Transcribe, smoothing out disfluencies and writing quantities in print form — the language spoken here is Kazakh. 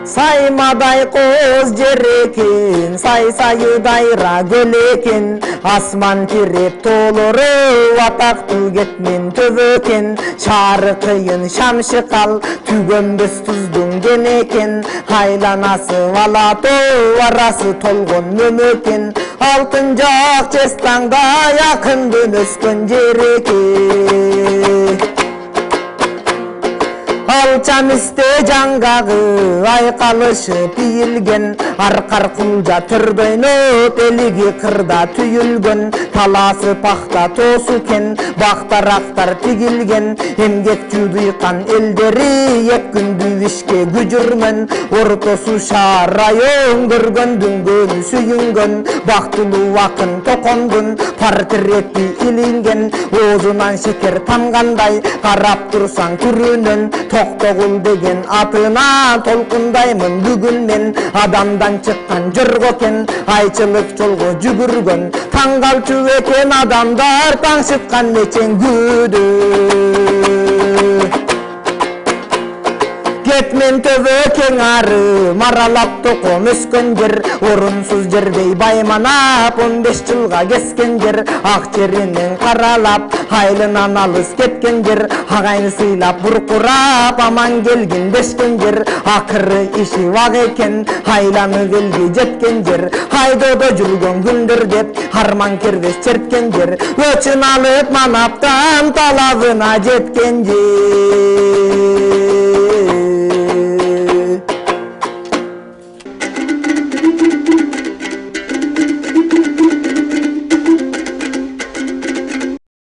Саймадай қоз жер екен, сайдайра гүл екен, асман тиреп толыры, атақты кетмен төбі екен, шары қиын шамшы қал, түгенбіз тұздың ген екен, айланасы валато, арасы толғын мөм екен, алтын жақ жестаңда якындын өскен жер екен. Алчам істе жаңғағы айқалышы пейілген, арқар құлжа түрбейнөп еліге қырда түйілген, таласы пақта тосу кен, бақтарақтар тегілген, емгек жүдіқан елдері ек күнді ішке күжірмен, ортосу шарайын көрген дүнген сүйінген, бақтылы уақын тоқондың, портреті илінген, озынан шекер тамғандай, қарап тұрсан күрінін, тоқтоғыл деген атына толқындаймын бүгін мен, адамдан шыққан жырғы кен, айчылық жолғы жүгірген, таңғалчу екен адамдар таңшытқан мечен күді. Кетмен төбі кең ары, маралап тоқым өскен жер, орынсыз жердей байманап, 15 жылға кескен жер, ақ жерінен қаралап, айлынан алыс кеткен жер, ағайны сыйлап бұрқырап, аман келген дешкен жер, ақыры іші вақ екен, айланы келге жеткен жер, айдода жүрген күндір деп, арман кербес черткен жер, өчін алып манаптан талабына жеткен жер.